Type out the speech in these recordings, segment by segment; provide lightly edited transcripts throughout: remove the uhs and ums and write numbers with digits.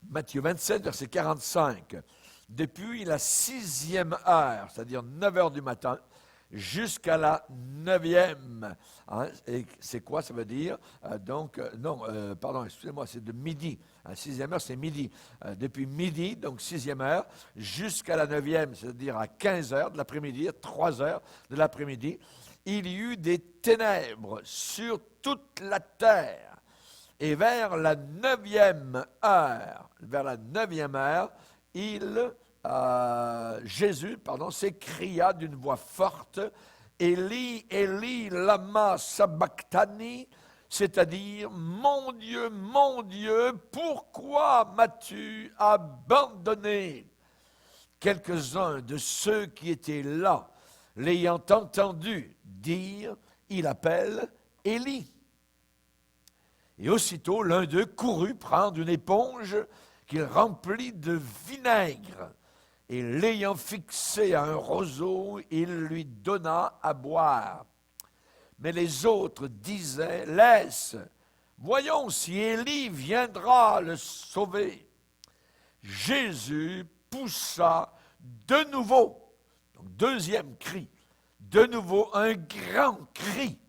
Matthieu 27, verset 45. Depuis la 6e heure, c'est-à-dire 9 heures du matin, jusqu'à la 9e. Hein, et c'est quoi ça veut dire? Excusez-moi, c'est de midi. La 6e heure, c'est midi. Depuis midi, donc 6e heure, jusqu'à la 9e, c'est-à-dire à 15 heures de l'après-midi, 3 heures de l'après-midi, il y eut des ténèbres sur toute la terre. Et vers la 9e heure, Jésus s'écria d'une voix forte, Élie, Élie, lama sabachthani, c'est-à-dire, mon Dieu, pourquoi m'as-tu abandonné? Quelques-uns de ceux qui étaient là, l'ayant entendu dire, il appelle Élie. Et aussitôt, l'un d'eux courut prendre une éponge qu'il remplit de vinaigre, et l'ayant fixé à un roseau, il lui donna à boire. Mais les autres disaient, laisse, voyons si Élie viendra le sauver. Jésus poussa de nouveau, donc deuxième cri, de nouveau un grand cri,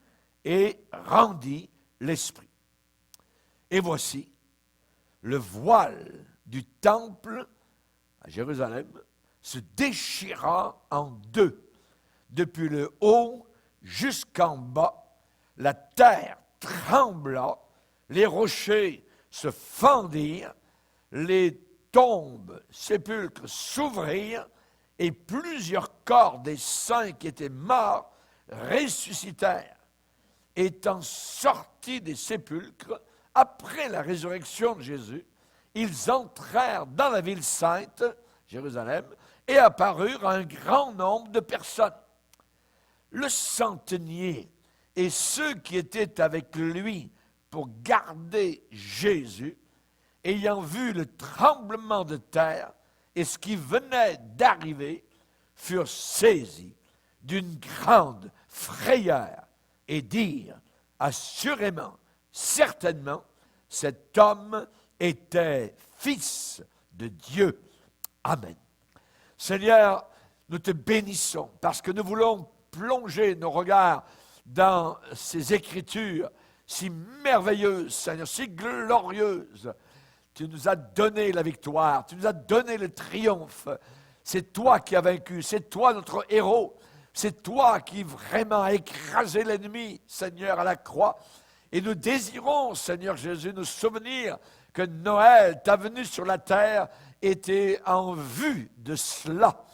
et rendit l'esprit. Et voici, le voile du temple à Jérusalem se déchira en deux, depuis le haut jusqu'en bas. La terre trembla, les rochers se fendirent, les tombes, sépulcres s'ouvrirent, et plusieurs corps des saints qui étaient morts ressuscitèrent. Étant sortis des sépulcres, après la résurrection de Jésus, ils entrèrent dans la ville sainte, Jérusalem, et apparurent à un grand nombre de personnes. Le centenier et ceux qui étaient avec lui pour garder Jésus, ayant vu le tremblement de terre et ce qui venait d'arriver, furent saisis d'une grande frayeur et dirent, assurément, certainement, cet homme était fils de Dieu. Amen. Seigneur, nous te bénissons parce que nous voulons plonger nos regards dans ces Écritures si merveilleuses, Seigneur, si glorieuses. Tu nous as donné la victoire, tu nous as donné le triomphe. C'est toi qui as vaincu, c'est toi notre héros. C'est toi qui vraiment as écrasé l'ennemi, Seigneur, à la croix. Et nous désirons, Seigneur Jésus, nous souvenir que Noël, ta venue sur la terre, était en vue de cela.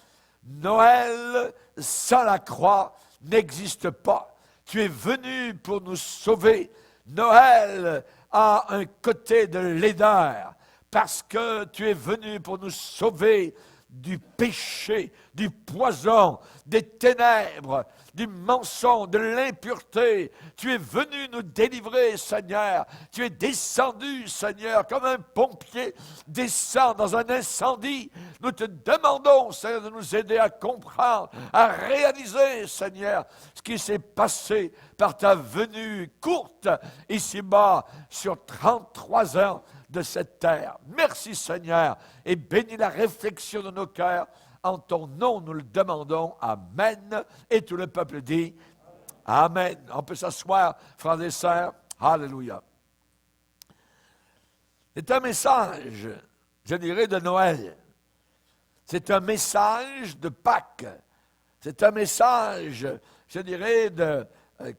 Noël sans la croix n'existe pas. Tu es venu pour nous sauver. Noël a un côté de laideur parce que tu es venu pour nous sauver du péché, du poison, des ténèbres, du mensonge, de l'impureté. Tu es venu nous délivrer, Seigneur. Tu es descendu, Seigneur, comme un pompier descend dans un incendie. Nous te demandons, Seigneur, de nous aider à comprendre, à réaliser, Seigneur, ce qui s'est passé par ta venue courte ici-bas sur 33 ans de cette terre. Merci, Seigneur, et bénis la réflexion de nos cœurs. En ton nom, nous le demandons. Amen. Et tout le peuple dit Amen. On peut s'asseoir, frères et sœurs. Alléluia. C'est un message, je dirais, de Noël. C'est un message de Pâques. C'est un message, je dirais,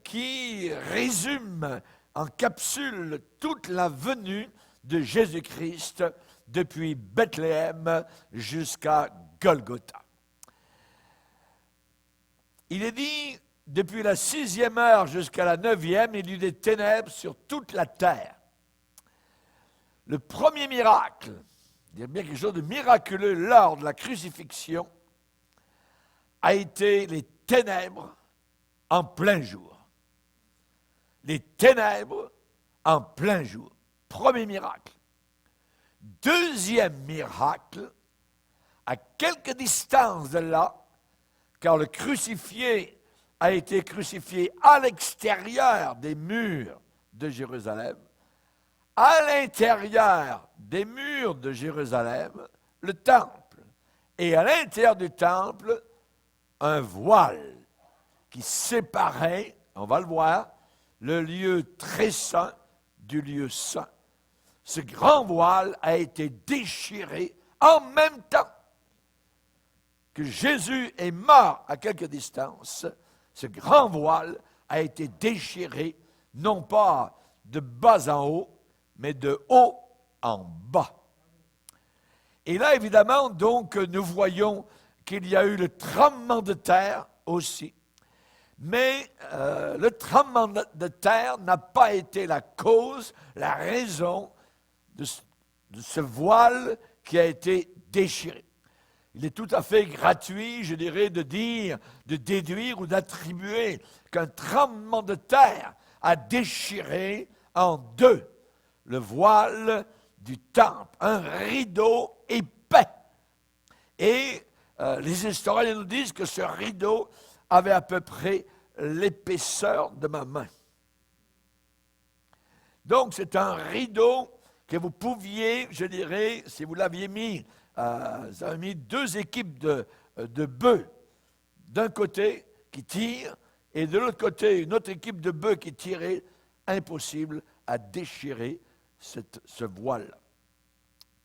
qui résume, encapsule toute la venue de Jésus-Christ depuis Bethléem jusqu'à Golgotha. Il est dit, depuis la 6e heure jusqu'à la 9e, il y eut des ténèbres sur toute la terre. Le premier miracle, il y a bien quelque chose de miraculeux lors de la crucifixion, a été les ténèbres en plein jour. Les ténèbres en plein jour. Premier miracle. Deuxième miracle, à quelque distance de là, car le crucifié a été crucifié à l'extérieur des murs de Jérusalem, à l'intérieur des murs de Jérusalem, le temple. Et à l'intérieur du temple, un voile qui séparait, on va le voir, le lieu très saint du lieu saint. Ce grand voile a été déchiré en même temps que Jésus est mort à quelque distance. Ce grand voile a été déchiré, non pas de bas en haut, mais de haut en bas. Et là, évidemment, donc, nous voyons qu'il y a eu le tremblement de terre aussi. Mais le tremblement de terre n'a pas été la cause, la raison de ce voile qui a été déchiré. Il est tout à fait gratuit, je dirais, de dire, de déduire ou d'attribuer qu'un tremblement de terre a déchiré en deux le voile du temple, un rideau épais. Et les historiens nous disent que ce rideau avait à peu près l'épaisseur de ma main. Donc c'est un rideau que vous pouviez, je dirais, si vous l'aviez mis, vous avez mis deux équipes de bœufs, d'un côté qui tirent, et de l'autre côté une autre équipe de bœufs qui tirait, impossible à déchirer ce voile.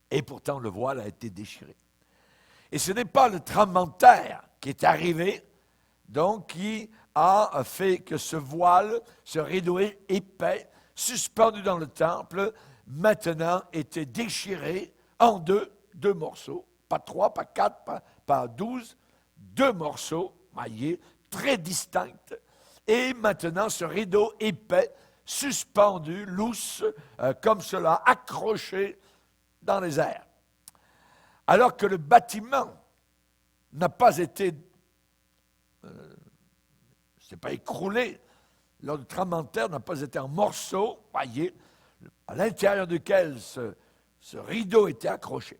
Et pourtant le voile a été déchiré. Et ce n'est pas le tremblement de terre qui est arrivé, donc qui a fait que ce voile, ce rideau épais, suspendu dans le temple, maintenant était déchiré en deux morceaux, pas 3, pas 4, pas 12, 2 morceaux maillés, très distincts. Et maintenant, ce rideau épais, suspendu, lousse, comme cela, accroché dans les airs. Alors que le bâtiment n'a pas été, c'est pas écroulé, lors du tremblement de terre n'a pas été en morceaux, maillés, à l'intérieur duquel ce rideau était accroché.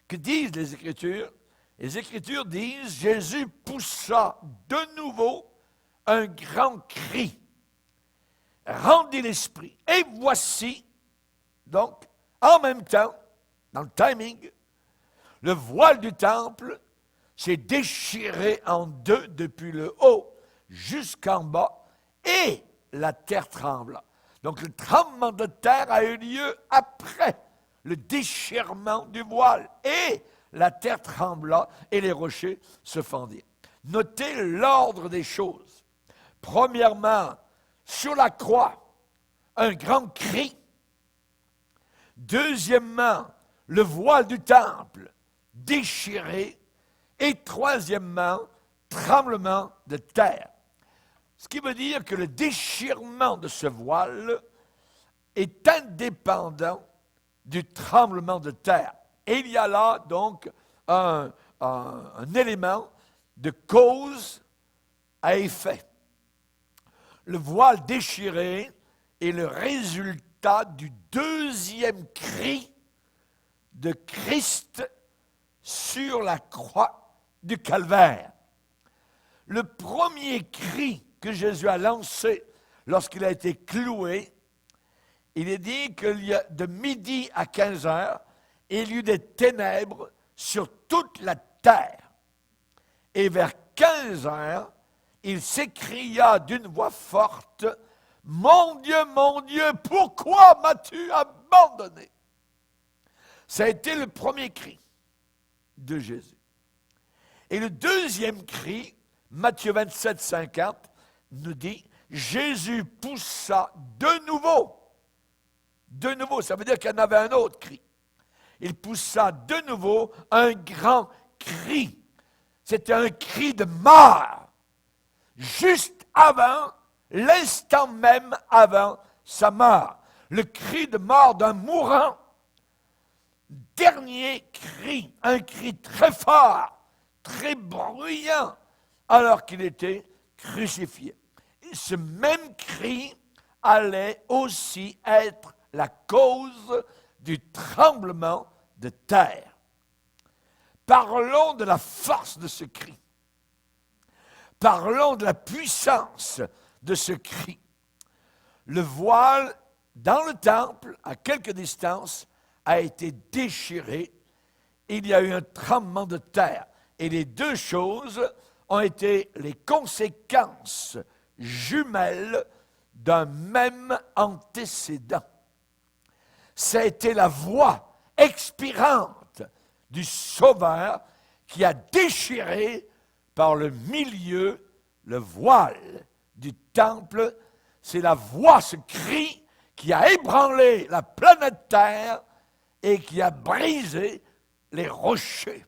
Que disent les Écritures? Les Écritures disent, Jésus poussa de nouveau un grand cri, rendit l'esprit. Et voici, donc, en même temps, dans le timing, le voile du temple s'est déchiré en deux depuis le haut jusqu'en bas, et la terre trembla. Donc le tremblement de terre a eu lieu après le déchirement du voile, et la terre trembla et les rochers se fendirent. Notez l'ordre des choses. Premièrement, sur la croix, un grand cri. Deuxièmement, le voile du temple déchiré. Et troisièmement, tremblement de terre. Ce qui veut dire que le déchirement de ce voile est indépendant du tremblement de terre. Et il y a là donc un élément de cause à effet. Le voile déchiré est le résultat du deuxième cri de Christ sur la croix du calvaire. Le premier cri que Jésus a lancé lorsqu'il a été cloué, il est dit qu'il y a de midi à 15 heures, il y eut des ténèbres sur toute la terre. Et vers 15 heures, il s'écria d'une voix forte, « Mon Dieu, pourquoi m'as-tu abandonné ?» Ça a été le premier cri de Jésus. Et le deuxième cri, Matthieu 27, 50, nous dit, Jésus poussa de nouveau. De nouveau, ça veut dire qu'il y en avait un autre cri. Il poussa de nouveau un grand cri. C'était un cri de mort. Juste avant, l'instant même avant sa mort. Le cri de mort d'un mourant. Dernier cri, un cri très fort, très bruyant, alors qu'il était crucifié. Et ce même cri allait aussi être la cause du tremblement de terre. Parlons de la force de ce cri. Parlons de la puissance de ce cri. Le voile dans le temple, à quelque distance, a été déchiré. Il y a eu un tremblement de terre. Et les deux choses ont été les conséquences jumelles d'un même antécédent. Ça a été la voix expirante du Sauveur qui a déchiré par le milieu le voile du temple. C'est la voix, ce cri, qui a ébranlé la planète Terre et qui a brisé les rochers.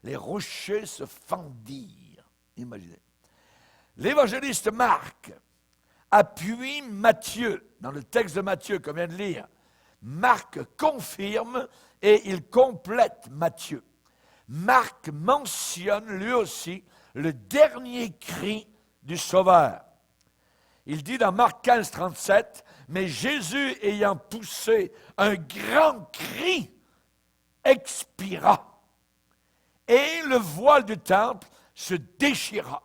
Les rochers se fendirent. Imaginez. L'évangéliste Marc appuie Matthieu, dans le texte de Matthieu qu'on vient de lire. Marc confirme et il complète Matthieu. Marc mentionne lui aussi le dernier cri du Sauveur. Il dit dans Marc 15, 37, « Mais Jésus, ayant poussé un grand cri, expira. Et le voile du temple se déchira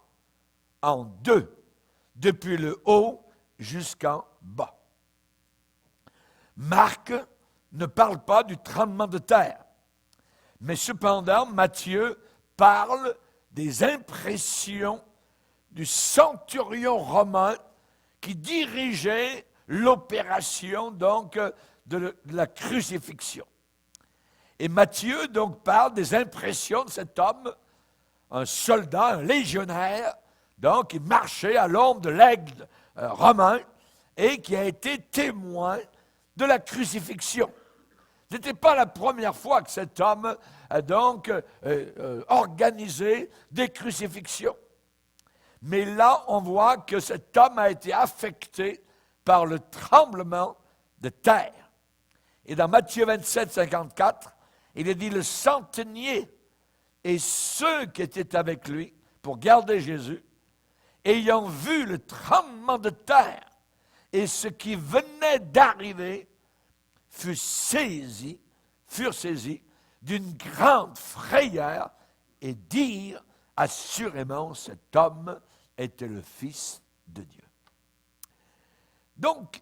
en deux, depuis le haut jusqu'en bas. » Marc ne parle pas du tremblement de terre, mais cependant, Matthieu parle des impressions du centurion romain qui dirigeait l'opération donc de la crucifixion. Et Matthieu donc parle des impressions de cet homme, un soldat, un légionnaire, donc qui marchait à l'ombre de l'aigle romain et qui a été témoin de la crucifixion. Ce n'était pas la première fois que cet homme a donc organisé des crucifixions. Mais là, on voit que cet homme a été affecté par le tremblement de terre. Et dans Matthieu 27, 54, il est dit, le centenier et ceux qui étaient avec lui pour garder Jésus, ayant vu le tremblement de terre et ce qui venait d'arriver, furent saisis d'une grande frayeur et dirent, assurément, cet homme était le Fils de Dieu. Donc,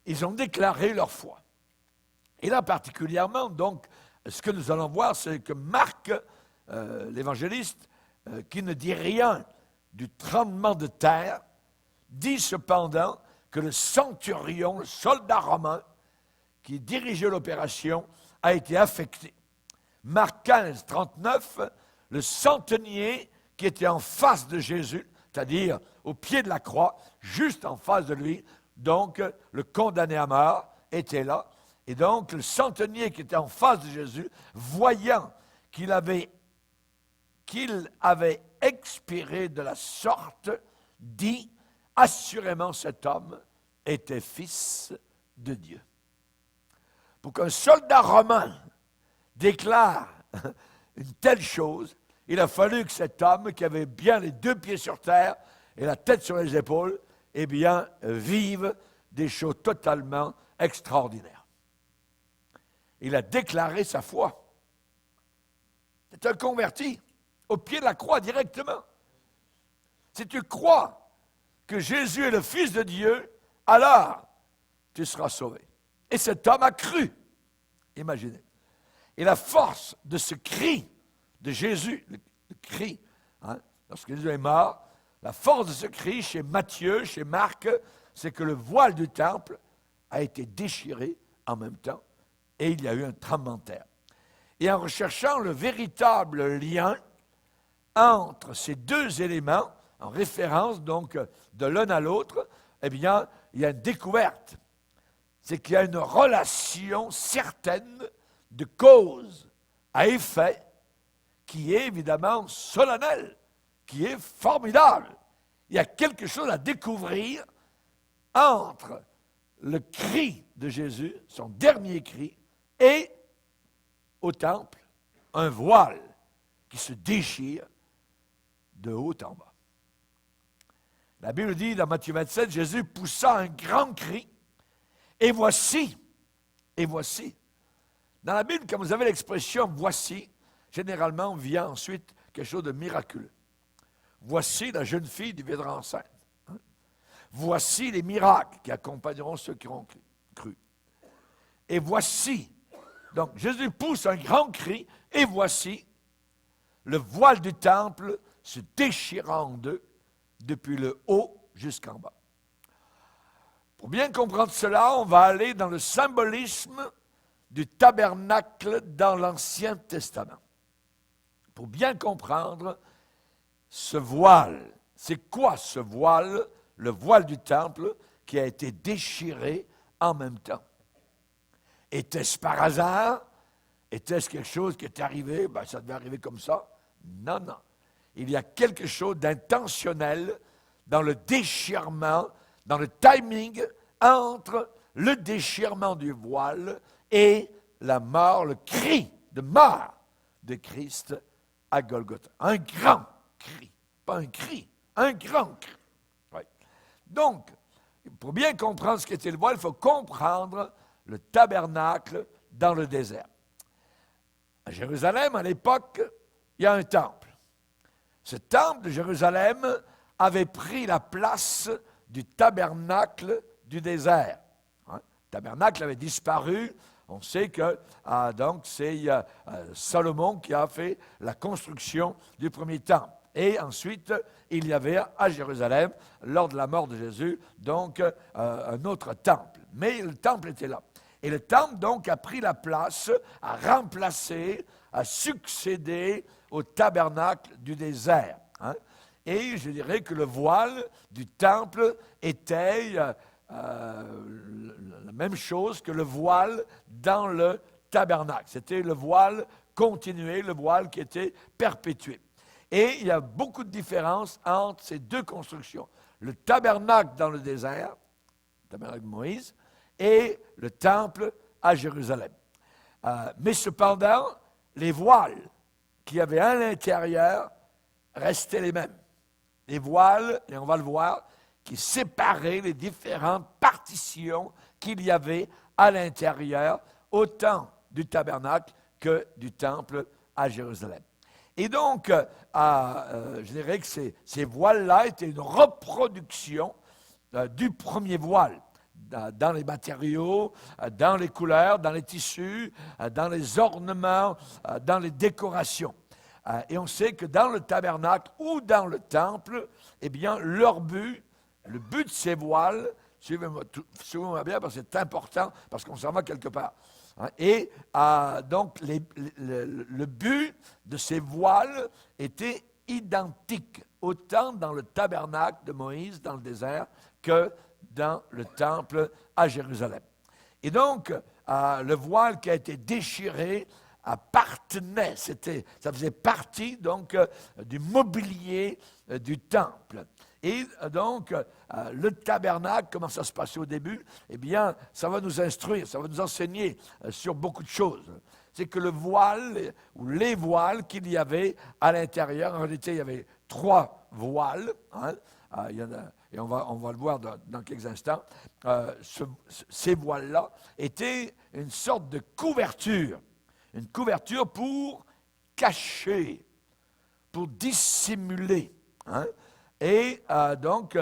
ils ont déclaré leur foi. Et là, particulièrement, donc, ce que nous allons voir, c'est que Marc, l'évangéliste, qui ne dit rien du tremblement de terre, dit cependant que le centurion, le soldat romain, qui dirigeait l'opération, a été affecté. Marc 15, 39, le centenier qui était en face de Jésus, c'est-à-dire au pied de la croix, juste en face de lui, donc le condamné à mort était là. Et donc le centenier qui était en face de Jésus, voyant qu'il avait expiré de la sorte, dit, assurément cet homme était fils de Dieu. Pour qu'un soldat romain déclare une telle chose, il a fallu que cet homme, qui avait bien les deux pieds sur terre et la tête sur les épaules, eh bien, vive des choses totalement extraordinaires. Il a déclaré sa foi. C'est un converti, au pied de la croix directement. Si tu crois que Jésus est le Fils de Dieu, alors tu seras sauvé. Et cet homme a cru. Imaginez. Et la force de ce cri de Jésus, le cri, lorsque Jésus est mort, la force de ce cri chez Matthieu, chez Marc, c'est que le voile du temple a été déchiré en même temps et il y a eu un tremblement de terre. Et en recherchant le véritable lien entre ces deux éléments, en référence donc de l'un à l'autre, eh bien, il y a une découverte. C'est qu'il y a une relation certaine de cause à effet qui est évidemment solennelle, qui est formidable. Il y a quelque chose à découvrir entre le cri de Jésus, son dernier cri, et au temple, un voile qui se déchire de haut en bas. La Bible dit dans Matthieu 27, Jésus poussa un grand cri, et voici. Dans la Bible, quand vous avez l'expression « voici », généralement vient ensuite quelque chose de miraculeux. Voici la jeune fille deviendra enceinte. Voici les miracles qui accompagneront ceux qui auront cru. cru. Et voici, donc Jésus pousse un grand cri, et voici le voile du temple se déchirant en deux, depuis le haut jusqu'en bas. Pour bien comprendre cela, on va aller dans le symbolisme du tabernacle dans l'Ancien Testament. Pour bien comprendre ce voile, c'est quoi ce voile, le voile du temple qui a été déchiré en même temps? Était-ce par hasard? Était-ce quelque chose qui est arrivé? Ben, ça devait arriver comme ça? Non, non. Il y a quelque chose d'intentionnel dans le déchirement, dans le timing entre le déchirement du voile et la mort, le cri de mort de Christ à Golgotha. Un grand cri, pas un cri, un grand cri. Oui. Donc, pour bien comprendre ce qu'était le voile, il faut comprendre le tabernacle dans le désert. À Jérusalem, à l'époque, il y a un temple. Ce temple de Jérusalem avait pris la place du tabernacle du désert. Le tabernacle avait disparu. On sait que donc c'est Salomon qui a fait la construction du premier temple. Et ensuite, il y avait à Jérusalem, lors de la mort de Jésus, donc un autre temple. Mais le temple était là. Et le temple, donc, a pris la place, a remplacé, a succédé au tabernacle du désert. Hein. Et je dirais que le voile du temple était la même chose que le voile dans le tabernacle. C'était le voile continué, le voile qui était perpétué. Et il y a beaucoup de différences entre ces deux constructions. Le tabernacle dans le désert, le tabernacle de Moïse, et le temple à Jérusalem. Mais cependant, les voiles qu'il y avait à l'intérieur restaient les mêmes. Les voiles, et on va le voir, qui séparaient les différentes partitions qu'il y avait à l'intérieur, autant du tabernacle que du temple à Jérusalem. Et donc, je dirais que ces voiles-là étaient une reproduction du premier voile, dans les matériaux, dans les couleurs, dans les tissus, dans les ornements, dans les décorations. Et on sait que dans le tabernacle ou dans le temple, eh bien, le but de ces voiles, suivez-moi bien parce que c'est important, parce qu'on s'en va quelque part. Et donc, le but de ces voiles était identique, autant dans le tabernacle de Moïse, dans le désert, que dans le temple à Jérusalem. Et donc, le voile qui a été déchiré appartenait, ça faisait partie donc du mobilier du temple. Et donc, le tabernacle, comment ça se passait au début? Eh bien, ça va nous instruire, ça va nous enseigner sur beaucoup de choses. C'est que le voile, ou les voiles qu'il y avait à l'intérieur, en réalité, il y avait 3 voiles, hein, et on va le voir dans quelques instants, ces voiles-là étaient une sorte de couverture. Une couverture pour cacher, pour dissimuler. Hein? Et donc,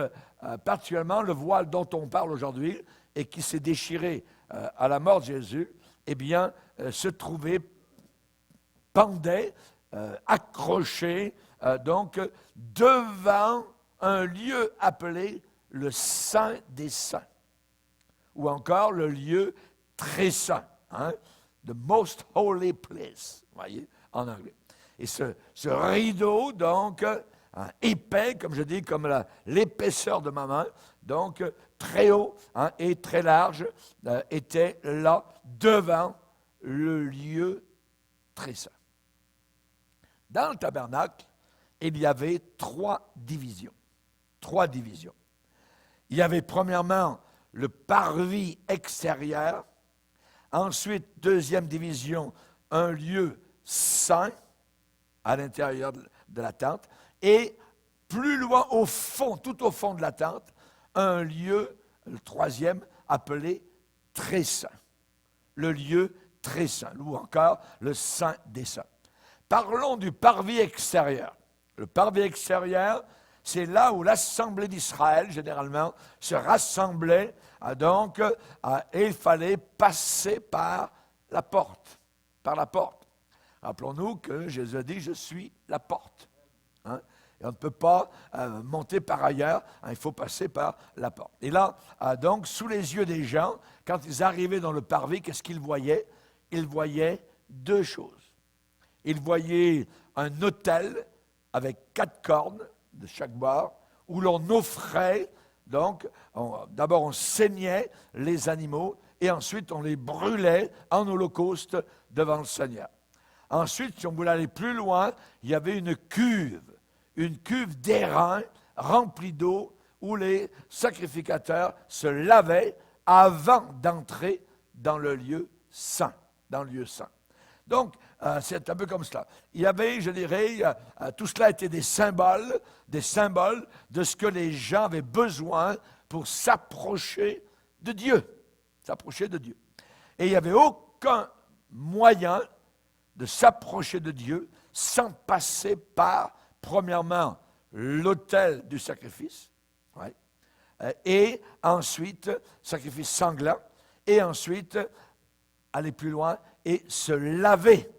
particulièrement le voile dont on parle aujourd'hui et qui s'est déchiré à la mort de Jésus, eh bien, se trouvait, pendait, accroché, donc, devant un lieu appelé le Saint des Saints, ou encore le lieu très saint, hein? The most holy place, voyez, en anglais. Et ce rideau, donc, épais, comme je dis, comme l'épaisseur de ma main, donc très haut et très large, était là, devant le lieu très saint. Dans le tabernacle, il y avait 3 divisions. 3 divisions. Il y avait premièrement le parvis extérieur. Ensuite, deuxième division, un lieu saint à l'intérieur de la tente. Et plus loin au fond, tout au fond de la tente, un lieu, le troisième, appelé très saint. Le lieu très saint, ou encore le Saint des Saints. Parlons du parvis extérieur. Le parvis extérieur, c'est là où l'assemblée d'Israël, généralement, se rassemblait. Et il fallait passer par la porte. Par la porte. Rappelons-nous que Jésus a dit, je suis la porte. Hein? Et on ne peut pas monter par ailleurs, hein, il faut passer par la porte. Et là, donc, sous les yeux des gens, quand ils arrivaient dans le parvis, qu'est-ce qu'ils voyaient? Ils voyaient deux choses. Ils voyaient un autel avec 4 cornes de chaque bord, où l'on offrait, donc, d'abord on saignait les animaux, et ensuite on les brûlait en holocauste devant le Seigneur. Ensuite, si on voulait aller plus loin, il y avait une cuve d'airain remplie d'eau, où les sacrificateurs se lavaient avant d'entrer dans le lieu saint, Donc, c'est un peu comme cela. Il y avait, je dirais, tout cela était des symboles de ce que les gens avaient besoin pour s'approcher de Dieu. Et il n'y avait aucun moyen de s'approcher de Dieu sans passer par, premièrement, l'autel du sacrifice, et ensuite, sacrifice sanglant, et ensuite, aller plus loin et se laver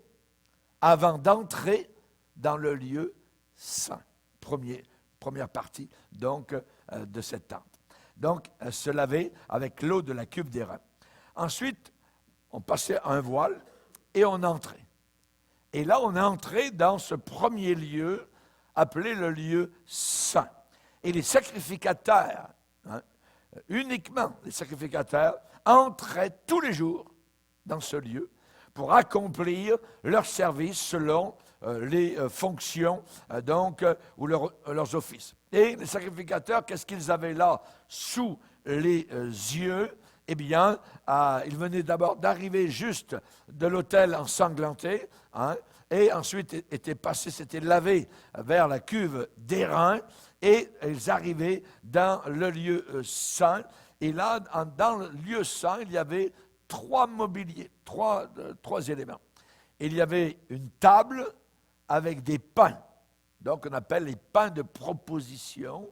avant d'entrer dans le lieu saint. Première partie, donc, de cette tente. Donc, se laver avec l'eau de la cuve d'airain. Ensuite, on passait un voile et on entrait. Et là, on entrait dans ce premier lieu appelé le lieu saint. Et les sacrificateurs, uniquement les sacrificateurs, entraient tous les jours dans ce lieu pour accomplir leur service selon les fonctions ou leurs offices. Et les sacrificateurs, qu'est-ce qu'ils avaient là sous les yeux? Eh bien, ils venaient d'abord d'arriver juste de l'autel ensanglanté, et ensuite s'étaient lavés vers la cuve d'airain, et ils arrivaient dans le lieu saint. Et là, dans le lieu saint, il y avait 3 mobiliers, trois éléments. Il y avait une table avec des pains, donc on appelle les pains de proposition.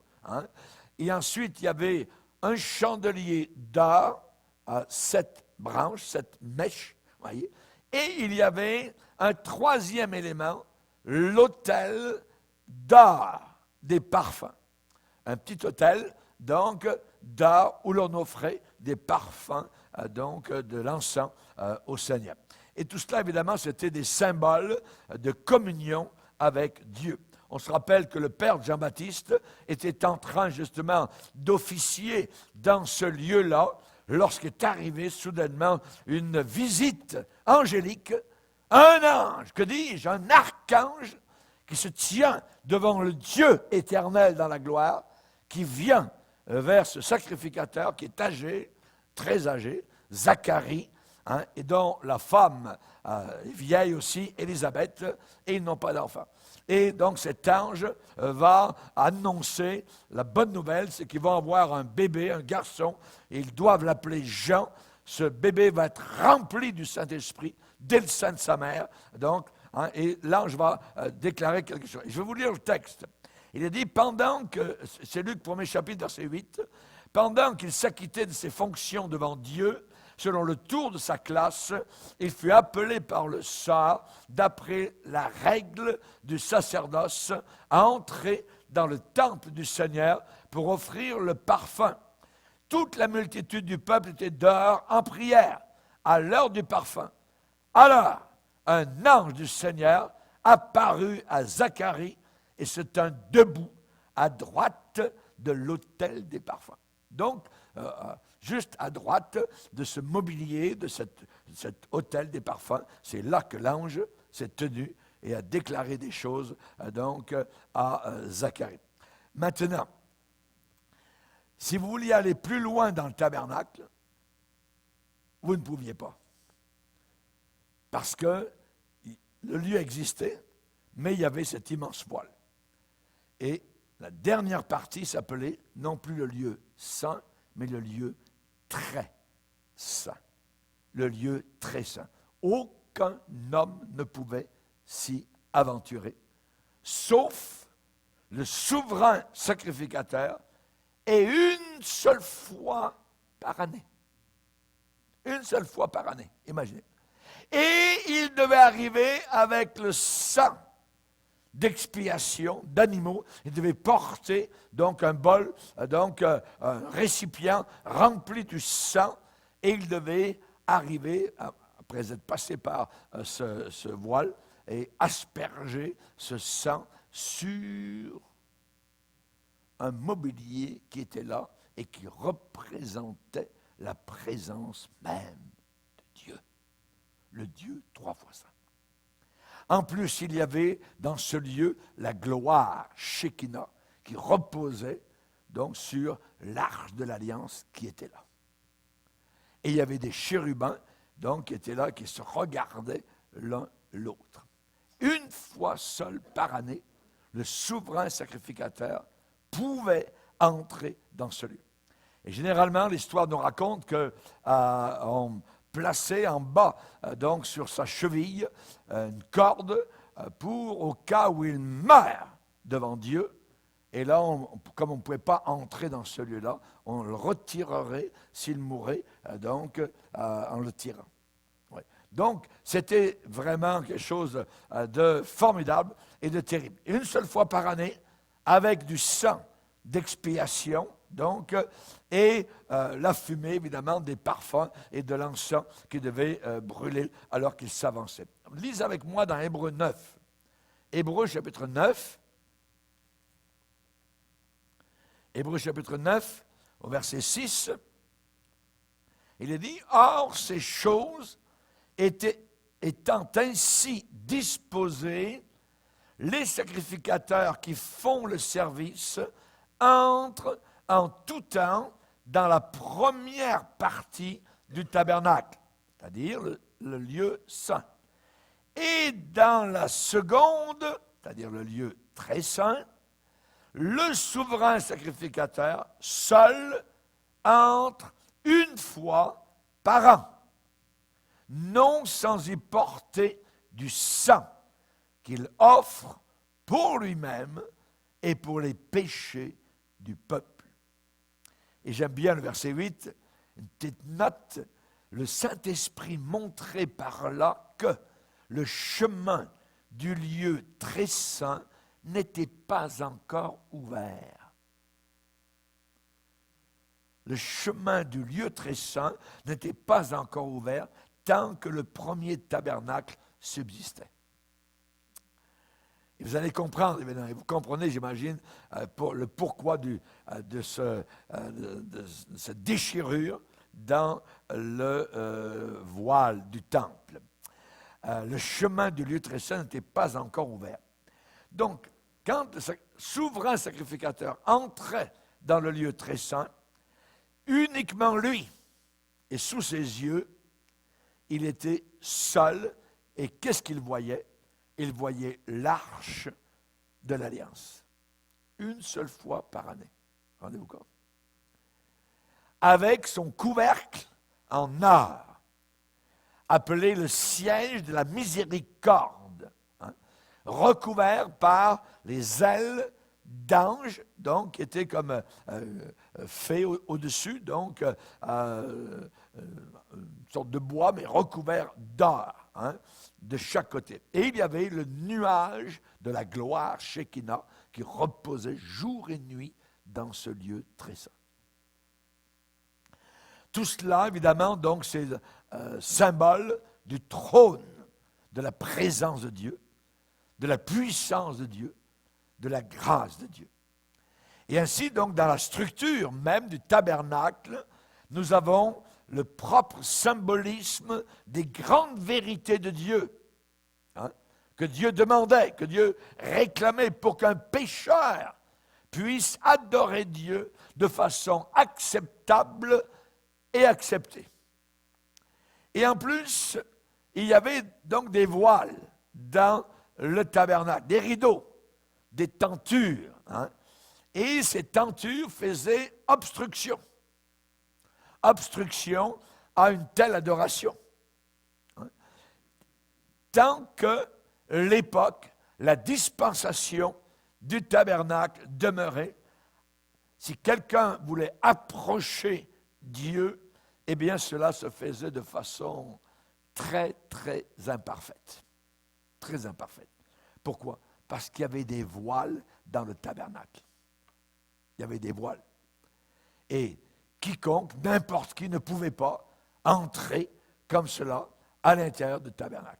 Et ensuite, il y avait un chandelier d'or à 7 branches, 7 mèches, voyez. Et il y avait un 3e élément, l'autel d'or des parfums. Un petit autel, donc, d'or où l'on offrait des parfums, de l'encens au Seigneur. Et tout cela, évidemment, c'était des symboles de communion avec Dieu. On se rappelle que le Père Jean-Baptiste était en train, justement, d'officier dans ce lieu-là, lorsqu'est arrivée soudainement une visite angélique, un ange, que dis-je, un archange, qui se tient devant le Dieu éternel dans la gloire, qui vient vers ce sacrificateur qui est âgé, très âgé, Zacharie, et dont la femme est vieille aussi, Élisabeth, et ils n'ont pas d'enfant. Et donc cet ange va annoncer la bonne nouvelle, c'est qu'ils vont avoir un bébé, un garçon, et ils doivent l'appeler Jean. Ce bébé va être rempli du Saint-Esprit dès le sein de sa mère. Donc, et l'ange va déclarer quelque chose. Je vais vous lire le texte. Il est dit, c'est Luc 1er chapitre, verset 8, pendant qu'il s'acquittait de ses fonctions devant Dieu, selon le tour de sa classe, il fut appelé par le sort, d'après la règle du sacerdoce, à entrer dans le temple du Seigneur pour offrir le parfum. Toute la multitude du peuple était dehors en prière, à l'heure du parfum. Alors, un ange du Seigneur apparut à Zacharie, et se tint debout à droite de l'autel des parfums. Donc, juste à droite de ce mobilier, de cet autel des parfums, c'est là que l'ange s'est tenu et a déclaré des choses à Zacharie. Maintenant, si vous vouliez aller plus loin dans le tabernacle, vous ne pouviez pas. Parce que le lieu existait, mais il y avait cet immense voile. Et la dernière partie s'appelait non plus le lieu saint, mais le lieu très saint. Le lieu très saint. Aucun homme ne pouvait s'y aventurer, sauf le souverain sacrificateur, et une seule fois par année. Une seule fois par année, imaginez. Et il devait arriver avec le sang d'expiation d'animaux. Il devait porter donc un bol, donc un récipient rempli du sang, et il devait arriver, après être passé par ce voile, et asperger ce sang sur un mobilier qui était là et qui représentait la présence même de Dieu, le Dieu 3 fois saint. En plus, il y avait dans ce lieu la gloire Shekinah qui reposait donc sur l'arche de l'alliance qui était là. Et il y avait des chérubins donc qui étaient là, qui se regardaient l'un l'autre. Une fois seul par année, le souverain sacrificateur pouvait entrer dans ce lieu. Et généralement, l'histoire nous raconte qu'on plaçait en bas, donc sur sa cheville, une corde pour, au cas où il meurt devant Dieu. Et là, comme on ne pouvait pas entrer dans ce lieu-là, on le retirerait s'il mourait, en le tirant. Ouais. Donc, c'était vraiment quelque chose de formidable et de terrible. Une seule fois par année, avec du sang d'expiation, donc, et la fumée, évidemment, des parfums et de l'encens qui devait brûler alors qu'il s'avançait. Lisez avec moi dans Hébreux 9. Hébreux chapitre 9. Hébreux chapitre 9, au verset 6. Il est dit, « Or, ces choses étant ainsi disposées, les sacrificateurs qui font le service entrent en tout temps dans la première partie du tabernacle, c'est-à-dire le lieu saint. Et dans la seconde, c'est-à-dire le lieu très saint, le souverain sacrificateur seul entre une fois par an, non sans y porter du sang qu'il offre pour lui-même et pour les péchés du peuple. » Et j'aime bien le verset 8, une petite note, le Saint-Esprit montrait par là que le chemin du lieu très saint n'était pas encore ouvert. Le chemin du lieu très saint n'était pas encore ouvert tant que le premier tabernacle subsistait. Et vous allez comprendre, et vous comprenez, j'imagine, le pourquoi de cette déchirure dans le voile du temple. Le chemin du lieu très saint n'était pas encore ouvert. Donc, quand le souverain sacrificateur entrait dans le lieu très saint, uniquement lui, et sous ses yeux, il était seul. Et qu'est-ce qu'il voyait? Il voyait l'arche de l'Alliance. Une seule fois par année. Rendez-vous compte? Avec son couvercle en or, appelé le siège de la miséricorde, recouvert par les ailes d'anges, donc qui étaient comme fait au-dessus, donc une sorte de bois, mais recouvert d'or, de chaque côté. Et il y avait le nuage de la gloire Shekinah qui reposait jour et nuit dans ce lieu très saint. Tout cela, évidemment, donc, c'est symbole du trône, de la présence de Dieu, de la puissance de Dieu, de la grâce de Dieu. Et ainsi, donc, dans la structure même du tabernacle, nous avons le propre symbolisme des grandes vérités de Dieu, que Dieu demandait, que Dieu réclamait pour qu'un pécheur puisse adorer Dieu de façon acceptable et acceptée. Et en plus, il y avait donc des voiles dans le tabernacle, des rideaux, des tentures. Et ces tentures faisaient obstruction. Obstruction à une telle adoration. Tant que l'époque, la dispensation du tabernacle demeurait, si quelqu'un voulait approcher Dieu, eh bien cela se faisait de façon très, très imparfaite. Très imparfaite. Pourquoi? Parce qu'il y avait des voiles dans le tabernacle. Il y avait des voiles. Et quiconque, n'importe qui, ne pouvait pas entrer comme cela à l'intérieur du tabernacle.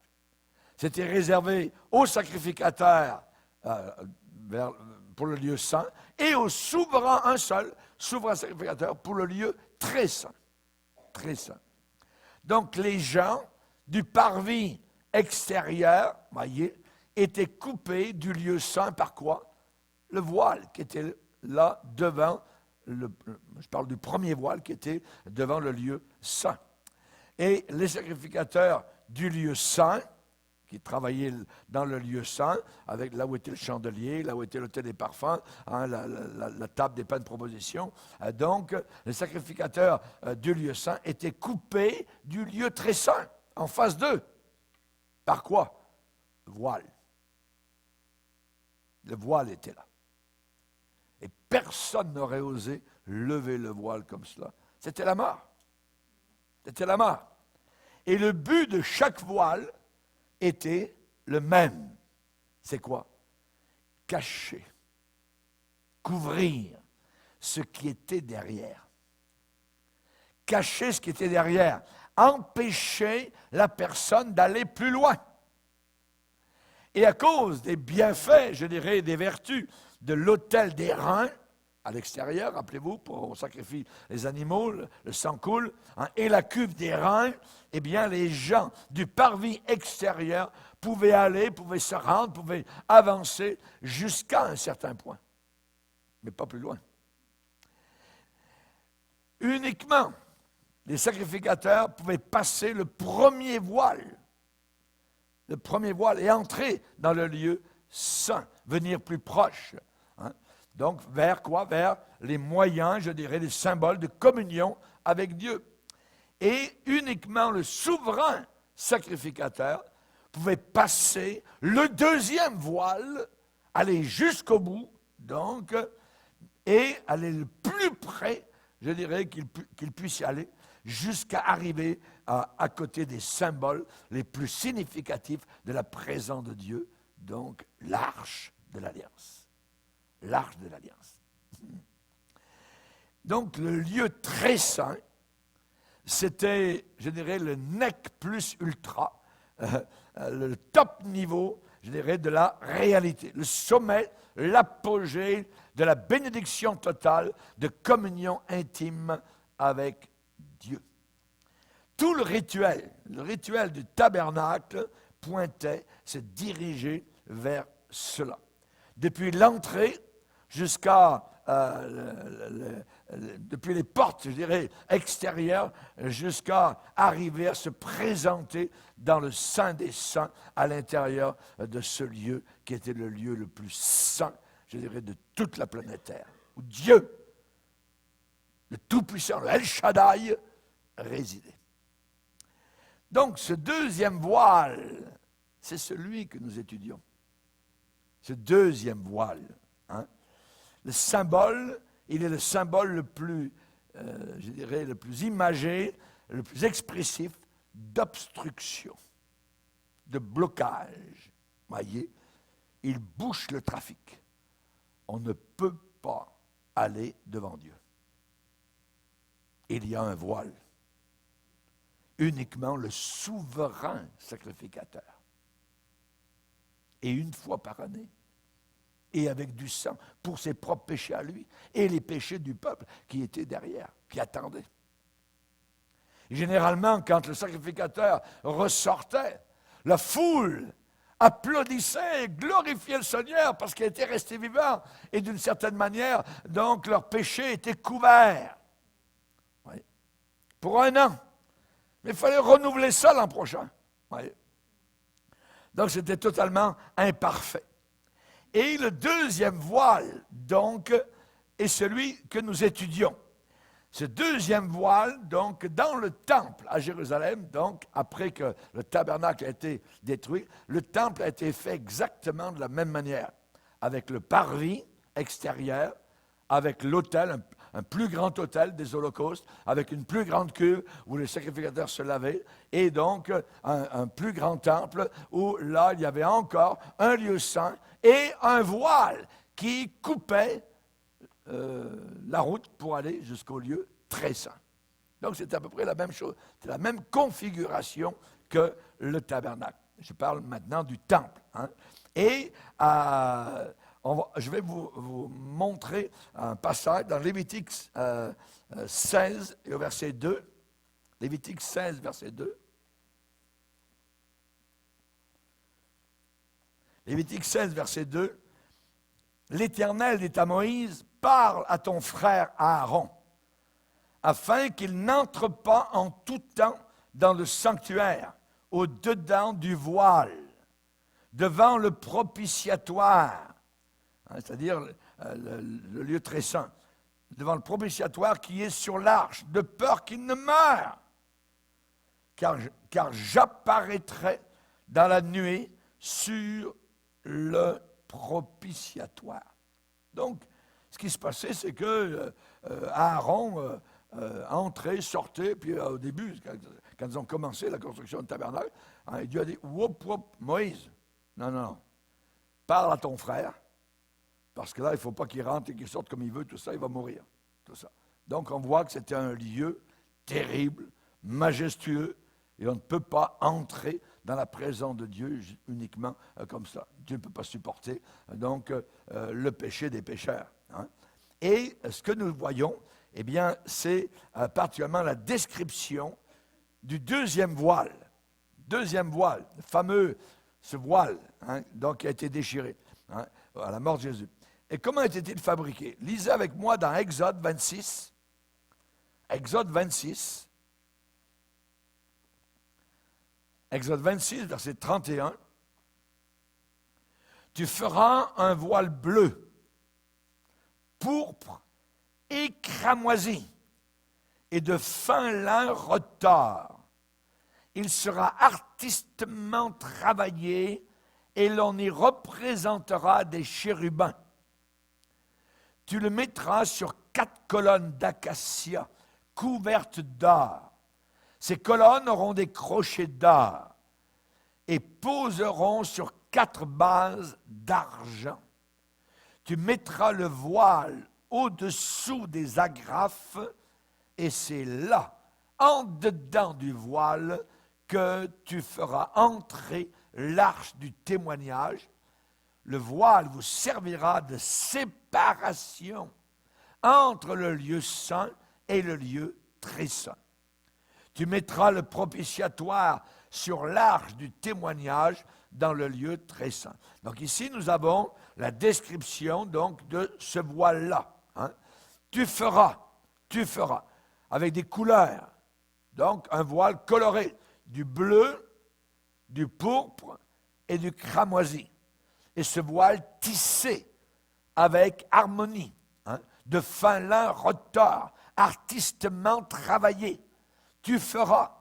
C'était réservé aux sacrificateurs pour le lieu saint et au souverain, un seul souverain sacrificateur pour le lieu très saint. Très saint. Donc les gens du parvis extérieur, voyez, étaient coupés du lieu saint par quoi? Le voile qui était là devant, je parle du premier voile qui était devant le lieu saint. Et les sacrificateurs du lieu saint, qui travaillaient dans le lieu saint, avec là où était le chandelier, là où était l'autel des parfums, la table des pains de proposition. Donc, les sacrificateurs du lieu saint étaient coupés du lieu très saint, en face d'eux. Par quoi? Voile. Le voile était là. Et personne n'aurait osé lever le voile comme cela. C'était la mort. C'était la mort. Et le but de chaque voile était le même. C'est quoi? Cacher, couvrir ce qui était derrière. Cacher ce qui était derrière. Empêcher la personne d'aller plus loin. Et à cause des bienfaits, je dirais, des vertus de l'autel des reins, à l'extérieur, rappelez-vous, pour on sacrifie les animaux, le sang coule, et la cuve des reins, eh bien, les gens du parvis extérieur pouvaient aller, pouvaient se rendre, pouvaient avancer jusqu'à un certain point, mais pas plus loin. Uniquement, les sacrificateurs pouvaient passer le premier voile et entrer dans le lieu saint, venir plus proche. Donc, vers quoi? Vers les moyens, je dirais, les symboles de communion avec Dieu. Et uniquement le souverain sacrificateur pouvait passer le deuxième voile, aller jusqu'au bout, donc, et aller le plus près, je dirais, qu'il puisse y aller, jusqu'à arriver à côté des symboles les plus significatifs de la présence de Dieu, donc l'arche de l'Alliance. L'arche de l'Alliance. Donc, le lieu très saint, c'était, je dirais, le nec plus ultra, le top niveau, je dirais, de la réalité, le sommet, l'apogée de la bénédiction totale, de communion intime avec Dieu. Tout le rituel du tabernacle pointait, se dirigeait vers cela. Depuis l'entrée jusqu'à, depuis les portes, je dirais, extérieures, jusqu'à arriver à se présenter dans le Saint des Saints, à l'intérieur de ce lieu qui était le lieu le plus saint, je dirais, de toute la planète Terre, où Dieu, le Tout-Puissant, le El Shaddai, résidait. Donc, ce deuxième voile, c'est celui que nous étudions. Ce deuxième voile, le symbole, il est le symbole le plus, je dirais, le plus imagé, le plus expressif d'obstruction, de blocage. Voyez, il bouche le trafic. On ne peut pas aller devant Dieu. Il y a un voile. Uniquement le souverain sacrificateur. Et une fois par année. Et avec du sang pour ses propres péchés à lui et les péchés du peuple qui était derrière, qui attendait. Généralement, quand le sacrificateur ressortait, la foule applaudissait et glorifiait le Seigneur parce qu'il était resté vivant et d'une certaine manière, donc, leurs péchés étaient couverts. Oui. Pour un an. Mais il fallait renouveler ça l'an prochain. Oui. Donc, c'était totalement imparfait. Et le deuxième voile, donc, est celui que nous étudions. Ce deuxième voile, donc, dans le temple à Jérusalem, donc, après que le tabernacle a été détruit, le temple a été fait exactement de la même manière, avec le parvis extérieur, avec l'autel, un plus grand autel des holocaustes, avec une plus grande cuve où les sacrificateurs se lavaient, et donc un plus grand temple où là, il y avait encore un lieu saint et un voile qui coupait la route pour aller jusqu'au lieu très saint. Donc c'est à peu près la même chose, c'est la même configuration que le tabernacle. Je parle maintenant du temple. Hein. Et je vais vous montrer un passage dans Lévitique 16 et au verset 2. Lévitique 16, verset 2. Lévitique 16, verset 2. L'Éternel dit à Moïse, parle à ton frère Aaron, afin qu'il n'entre pas en tout temps dans le sanctuaire, au-dedans du voile, devant le propitiatoire, c'est-à-dire le lieu très saint, devant le propitiatoire qui est sur l'arche, de peur qu'il ne meure, car j'apparaîtrai dans la nuée sur le propitiatoire. Donc, ce qui se passait, c'est que Aaron entrait, sortait, puis au début, quand ils ont commencé la construction du tabernacle, Dieu a dit, whoop, whoop, Moïse, non, parle à ton frère, parce que là, il ne faut pas qu'il rentre et qu'il sorte comme il veut, tout ça, il va mourir, tout ça. Donc, on voit que c'était un lieu terrible, majestueux, et on ne peut pas entrer dans la présence de Dieu uniquement comme ça. Dieu ne peut pas supporter donc le péché des pécheurs. Hein. Et ce que nous voyons, eh bien, c'est particulièrement la description du deuxième voile. Deuxième voile, le fameux, ce voile, hein, donc qui a été déchiré hein, à la mort de Jésus. Et comment était-il fabriqué? Lisez avec moi dans Exode 26. Exode 26. Exode 26, verset 31. Tu feras un voile bleu, pourpre et cramoisi, et de fin lin retors. Il sera artistement travaillé, et l'on y représentera des chérubins. Tu le mettras sur 4 colonnes d'acacia, couvertes d'or. Ces colonnes auront des crochets d'or et poseront sur 4 bases d'argent. Tu mettras le voile au-dessous des agrafes et c'est là, en dedans du voile, que tu feras entrer l'arche du témoignage. Le voile vous servira de séparation entre le lieu saint et le lieu très saint. Tu mettras le propitiatoire sur l'arche du témoignage dans le lieu très saint. Donc ici, nous avons la description donc, de ce voile-là. Hein. Tu feras, avec des couleurs. Donc un voile coloré, du bleu, du pourpre et du cramoisi. Et ce voile tissé avec harmonie, hein, de fin lin retors, artistement travaillé. Tu feras.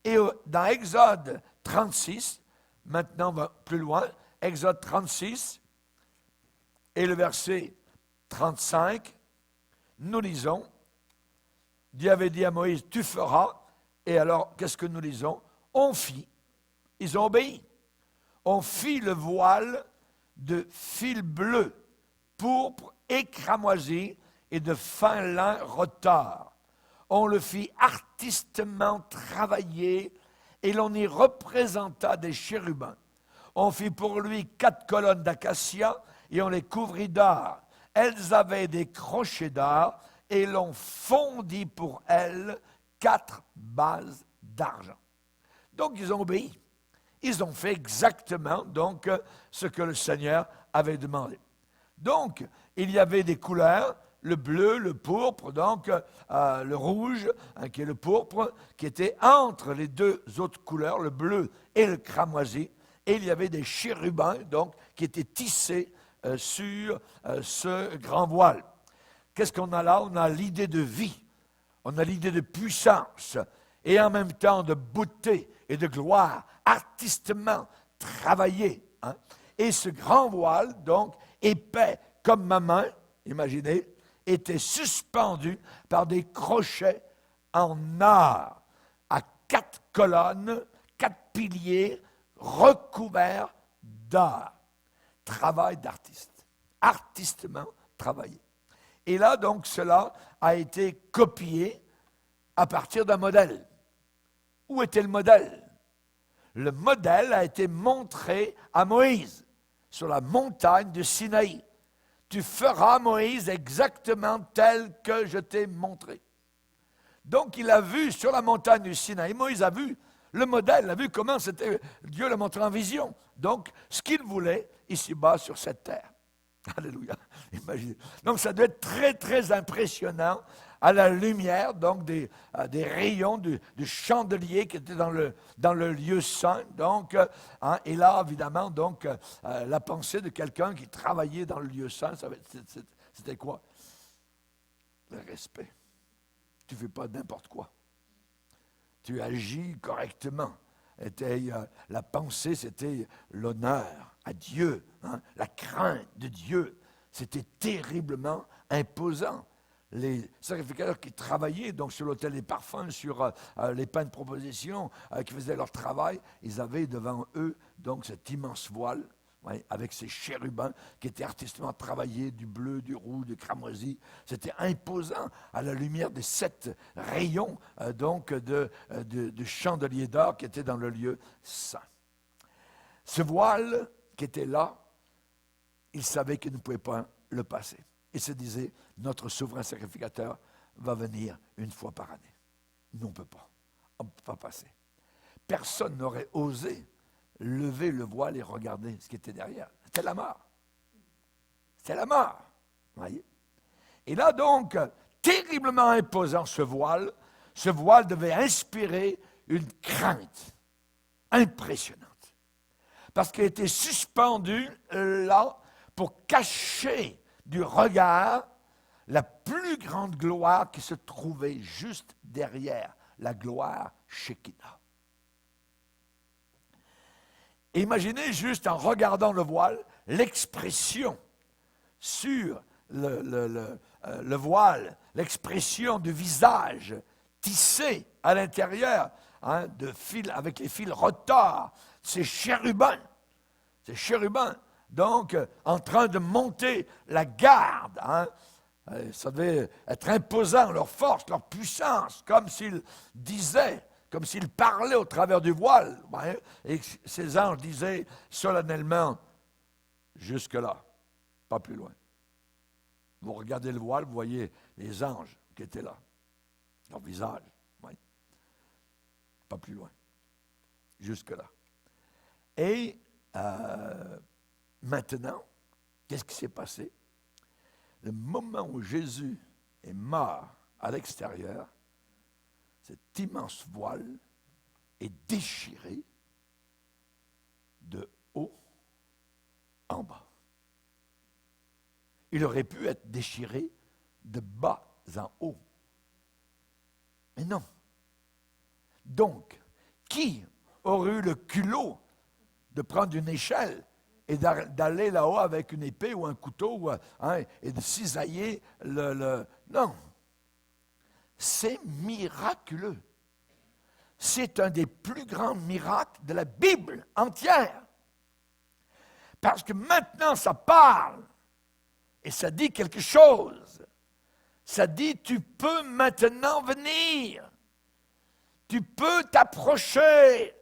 Et dans Exode 36, maintenant on va plus loin, Exode 36 et le verset 35, nous lisons, Dieu avait dit à Moïse, tu feras, et alors qu'est-ce que nous lisons? On fit, ils ont obéi, on fit le voile de fil bleu, pourpre et cramoisi et de fin lin retors. On le fit artistement travailler et l'on y représenta des chérubins. On fit pour lui 4 colonnes d'acacia et on les couvrit d'or. Elles avaient des crochets d'or et l'on fondit pour elles 4 bases d'argent. Donc ils ont obéi. Ils ont fait exactement donc ce que le Seigneur avait demandé. Donc il y avait des couleurs, le bleu, le pourpre, donc le rouge, hein, qui est le pourpre, qui était entre les 2 autres couleurs, le bleu et le cramoisi. Et il y avait des chérubins, donc, qui étaient tissés sur ce grand voile. Qu'est-ce qu'on a là? On a l'idée de vie, on a l'idée de puissance, et en même temps de beauté et de gloire, artistement travaillé. Hein. Et ce grand voile, donc, épais comme ma main, imaginez, était suspendu par des crochets en or à 4 colonnes, 4 piliers recouverts d'or. Travail d'artiste, artistement travaillé. Et là, donc, cela a été copié à partir d'un modèle. Où était le modèle? Le modèle a été montré à Moïse sur la montagne de Sinaï. Tu feras, Moïse, exactement tel que je t'ai montré. Donc, il a vu sur la montagne du Sinaï, Moïse a vu le modèle, a vu comment c'était, Dieu l'a montré en vision. Donc, ce qu'il voulait, ici-bas sur cette terre. Alléluia. Imaginez. Donc, ça doit être très, très impressionnant à la lumière, donc des rayons du chandelier qui était dans le lieu saint. Donc, et là, évidemment, donc, la pensée de quelqu'un qui travaillait dans le lieu saint, c'était quoi? Le respect. Tu ne fais pas n'importe quoi. Tu agis correctement. La pensée, c'était l'honneur à Dieu, la crainte de Dieu. C'était terriblement imposant. Les sacrificateurs qui travaillaient donc sur l'autel des parfums, sur les pains de proposition, qui faisaient leur travail, ils avaient devant eux donc cet immense voile, avec ces chérubins qui étaient artistiquement travaillés, du bleu, du rouge, du cramoisi. C'était imposant à la lumière des 7 rayons donc de chandeliers d'or qui étaient dans le lieu saint. Ce voile qui était là, il savait qu'il ne pouvait pas le passer. Il se disait, notre souverain sacrificateur va venir une fois par année. Nous, on ne peut pas. On ne peut pas passer. Personne n'aurait osé lever le voile et regarder ce qui était derrière. C'était la mort. C'était la mort. Voyez? Et là, donc, terriblement imposant ce voile devait inspirer une crainte impressionnante. Parce qu'il était suspendu là pour cacher du regard la plus grande gloire qui se trouvait juste derrière la gloire Shekinah. Imaginez juste en regardant le voile, l'expression sur le voile, l'expression du visage tissé à l'intérieur, avec les fils retors, ces chérubins, donc en train de monter la garde. Ça devait être imposant, leur force, leur puissance, comme s'ils disaient, comme s'ils parlaient au travers du voile. Et ces anges disaient solennellement, jusque-là, pas plus loin. Vous regardez le voile, vous voyez les anges qui étaient là, leur visage. Pas plus loin, jusque-là. Et maintenant, qu'est-ce qui s'est passé? Le moment où Jésus est mort à l'extérieur, cet immense voile est déchiré de haut en bas. Il aurait pu être déchiré de bas en haut. Mais non. Donc, qui aurait eu le culot de prendre une échelle et d'aller là-haut avec une épée ou un couteau et de cisailler le... Non. C'est miraculeux. C'est un des plus grands miracles de la Bible entière. Parce que maintenant, ça parle et ça dit quelque chose. Ça dit, tu peux maintenant venir. Tu peux t'approcher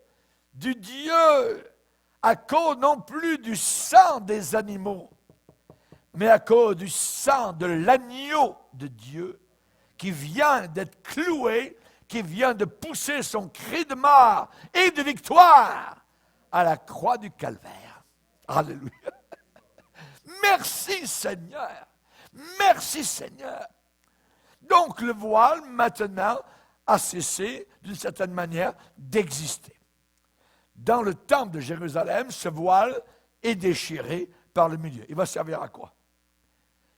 du Dieu à cause non plus du sang des animaux, mais à cause du sang de l'agneau de Dieu qui vient d'être cloué, qui vient de pousser son cri de mort et de victoire à la croix du calvaire. Alléluia. Merci Seigneur. Merci Seigneur. Donc le voile maintenant a cessé d'une certaine manière d'exister. Dans le temple de Jérusalem, ce voile est déchiré par le milieu. Il va servir à quoi?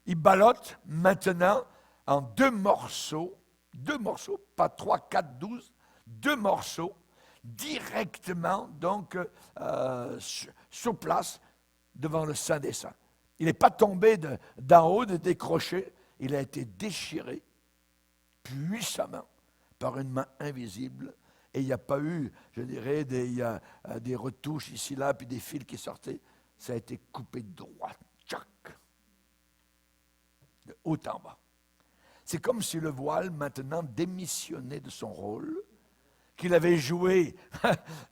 Il ballotte maintenant en 2 morceaux, pas 3, 4, 12, 2 morceaux, directement, donc, sur place, devant le Saint des Saints. Il n'est pas tombé d'en haut, de décroché. Il a été déchiré puissamment par une main invisible. Et il n'y a pas eu, je dirais, des retouches ici, là, puis des fils qui sortaient. Ça a été coupé droit, tchac, de haut en bas. C'est comme si le voile maintenant démissionnait de son rôle, qu'il avait joué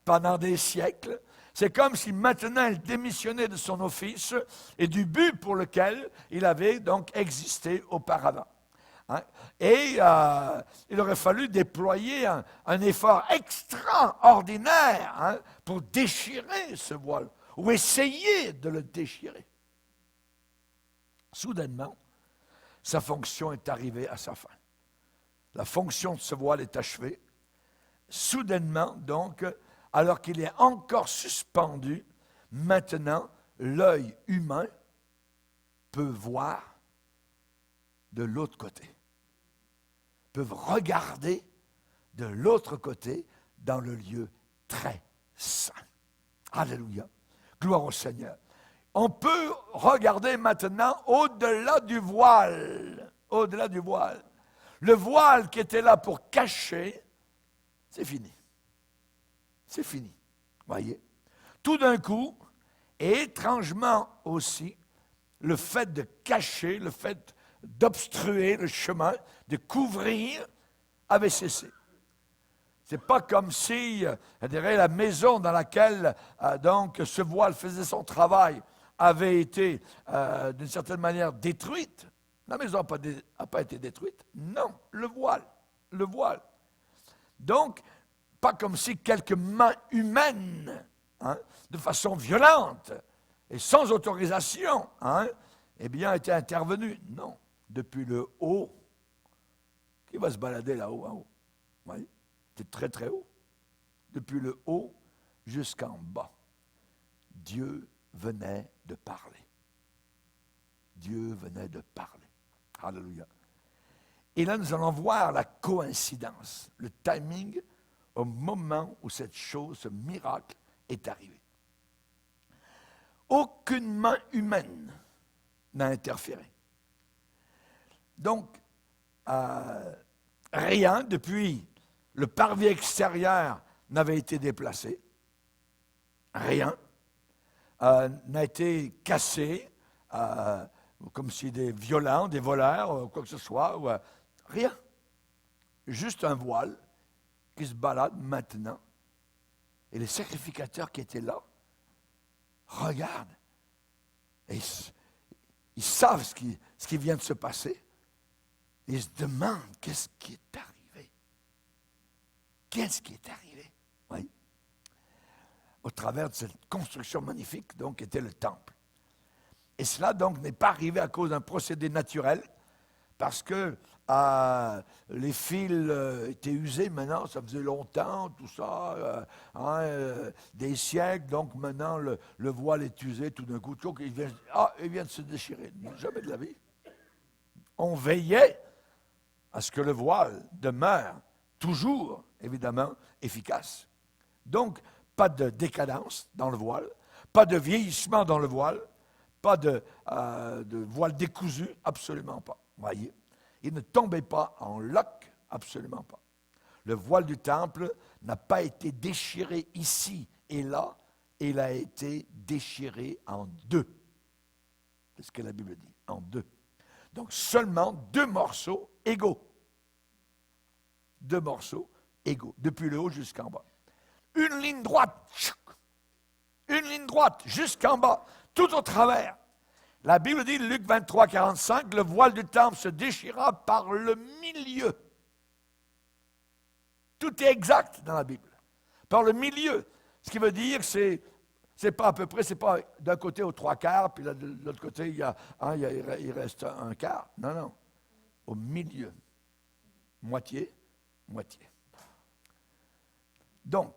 pendant des siècles. C'est comme si maintenant il démissionnait de son office et du but pour lequel il avait donc existé auparavant. Hein? Et il aurait fallu déployer un effort extraordinaire, hein, pour déchirer ce voile, ou essayer de le déchirer. Soudainement, sa fonction est arrivée à sa fin. La fonction de ce voile est achevée. Soudainement, donc, alors qu'il est encore suspendu, maintenant, l'œil humain peut voir de l'autre côté, peuvent regarder de l'autre côté dans le lieu très saint. Alléluia. Gloire au Seigneur. On peut regarder maintenant au-delà du voile. Au-delà du voile. Le voile qui était là pour cacher, c'est fini. C'est fini. Voyez. Tout d'un coup, et étrangement aussi, le fait de cacher, le fait d'obstruer le chemin, de couvrir, avait cessé. C'est pas comme si, je dirais, la maison dans laquelle donc ce voile faisait son travail avait été d'une certaine manière détruite. La maison n'a pas été détruite. Non, le voile. Le voile. Donc, pas comme si quelques mains humaines, hein, de façon violente et sans autorisation, hein, eh bien, étaient intervenues. Non, depuis le haut. Qui va se balader là-haut, en haut? Oui, c'est très, très haut. Depuis le haut jusqu'en bas. Dieu venait de parler. Dieu venait de parler. Alléluia. Et là, nous allons voir la coïncidence, le timing au moment où cette chose, ce miracle est arrivé. Aucune main humaine n'a interféré. Donc, rien depuis le parvis extérieur n'avait été déplacé. Rien n'a été cassé, comme si des violents, des voleurs, quoi que ce soit. Rien. Juste un voile qui se balade maintenant. Et les sacrificateurs qui étaient là regardent. Et ils savent ce qui vient de se passer. Et ils se demandent qu'est-ce qui est arrivé. Qu'est-ce qui est arrivé? Oui. Au travers de cette construction magnifique, donc, était le temple. Et cela, donc, n'est pas arrivé à cause d'un procédé naturel, parce que les fils étaient usés maintenant, ça faisait longtemps, tout ça, des siècles, donc maintenant le voile est usé, tout d'un coup, il vient de se déchirer. Jamais de la vie. On veillait à ce que le voile demeure toujours, évidemment, efficace. Donc, pas de décadence dans le voile, pas de vieillissement dans le voile, pas de voile décousu, absolument pas. Voyez, il ne tombait pas en loques, absolument pas. Le voile du temple n'a pas été déchiré ici et là, il a été déchiré en deux. C'est ce que la Bible dit, en deux. Donc seulement deux morceaux égaux. Deux morceaux égaux, depuis le haut jusqu'en bas. Une ligne droite, jusqu'en bas, tout au travers. La Bible dit, Luc 23, 45, le voile du temple se déchira par le milieu. Tout est exact dans la Bible. Par le milieu. Ce qui veut dire que c'est pas à peu près, c'est pas d'un côté aux trois quarts, puis là, de l'autre côté, il reste un quart. Non, non. Au milieu. Moitié, moitié. Donc,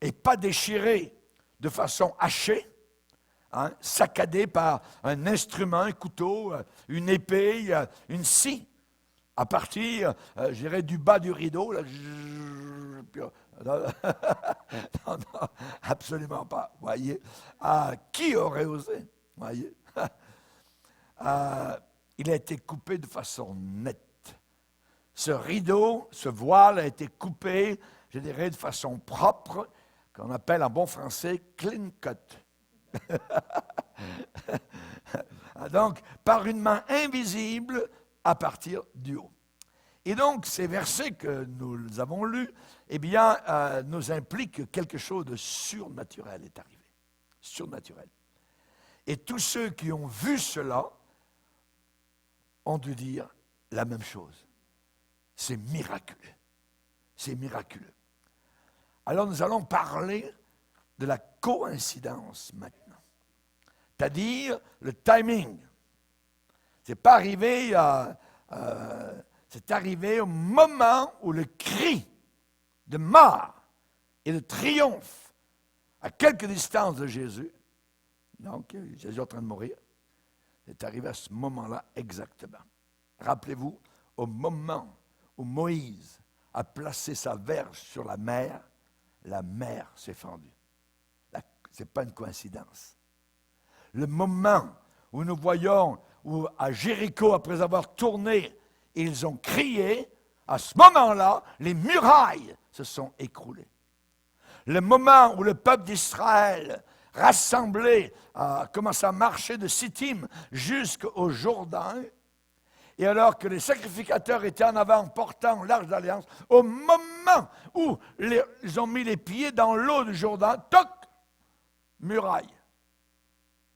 et pas déchiré de façon hachée, hein, saccadé par un instrument, un couteau, une épée, une scie, à partir, je dirais, du bas du rideau. Là, non, non, absolument pas. Voyez, qui aurait osé? Voyez, il a été coupé de façon nette. Ce rideau, ce voile a été coupé, je dirais, de façon propre, qu'on appelle en bon français clean cut. Donc, par une main invisible à partir du haut. Et donc, ces versets que nous avons lus, eh bien, nous impliquent que quelque chose de surnaturel est arrivé. Surnaturel. Et tous ceux qui ont vu cela ont dû dire la même chose. C'est miraculeux. C'est miraculeux. Alors, nous allons parler de la coïncidence maintenant. C'est-à-dire le timing. C'est pas arrivé c'est arrivé au moment où le cri de mort et de triomphe à quelque distance de Jésus, donc Jésus est en train de mourir, c'est arrivé à ce moment-là exactement. Rappelez-vous, au moment où Moïse a placé sa verge sur la mer s'est fendue. Ce n'est pas une coïncidence. Le moment où nous voyons, où à Jéricho, après avoir tourné, ils ont crié, à ce moment-là, les murailles se sont écroulées. Le moment où le peuple d'Israël, rassemblé, a commencé à marcher de Sittim jusqu'au Jourdain, et alors que les sacrificateurs étaient en avant portant l'arche d'alliance, au moment où ils ont mis les pieds dans l'eau du Jourdain, toc, muraille.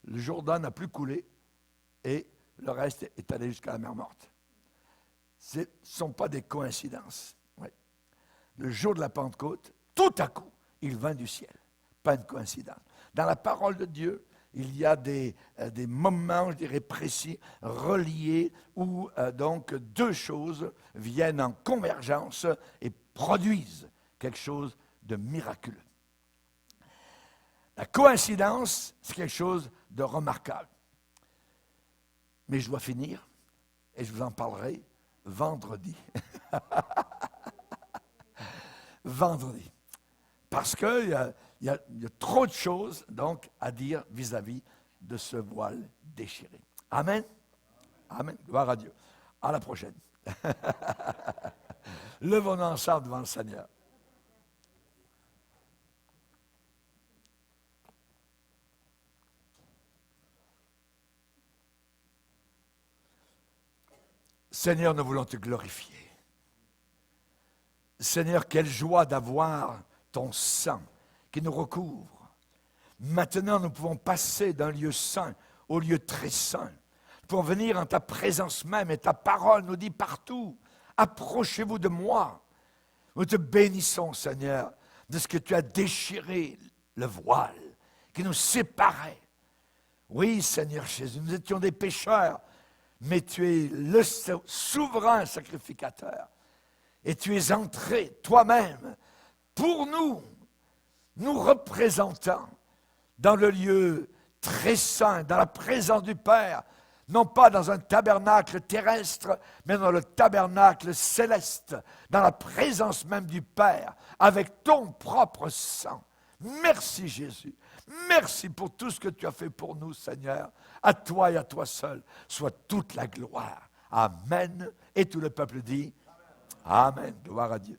Le Jourdain n'a plus coulé et le reste est allé jusqu'à la mer Morte. Ce ne sont pas des coïncidences. Oui. Le jour de la Pentecôte, tout à coup, il vint du ciel. Pas une coïncidence. Dans la parole de Dieu, il y a des moments, je dirais, précis, reliés, où donc deux choses viennent en convergence et produisent quelque chose de miraculeux. La coïncidence, c'est quelque chose de remarquable. Mais je dois finir, et je vous en parlerai vendredi. Vendredi. Parce qu'il y a trop de choses, donc, à dire vis-à-vis de ce voile déchiré. Amen. Amen. Gloire à Dieu. À la prochaine. Levons-nous ensemble devant le Seigneur. Seigneur, nous voulons te glorifier. Seigneur, quelle joie d'avoir ton sang qui nous recouvre. Maintenant, nous pouvons passer d'un lieu saint au lieu très saint. Nous pouvons venir en ta présence même et ta parole nous dit partout, approchez-vous de moi. Nous te bénissons, Seigneur, de ce que tu as déchiré le voile qui nous séparait. Oui, Seigneur Jésus, nous étions des pécheurs, mais tu es le souverain sacrificateur. Et tu es entré toi-même pour nous représentant dans le lieu très saint, dans la présence du Père, non pas dans un tabernacle terrestre, mais dans le tabernacle céleste, dans la présence même du Père, avec ton propre sang. Merci Jésus. Merci pour tout ce que tu as fait pour nous, Seigneur. À toi et à toi seul soit toute la gloire. Amen. Et tout le peuple dit Amen. Gloire à Dieu.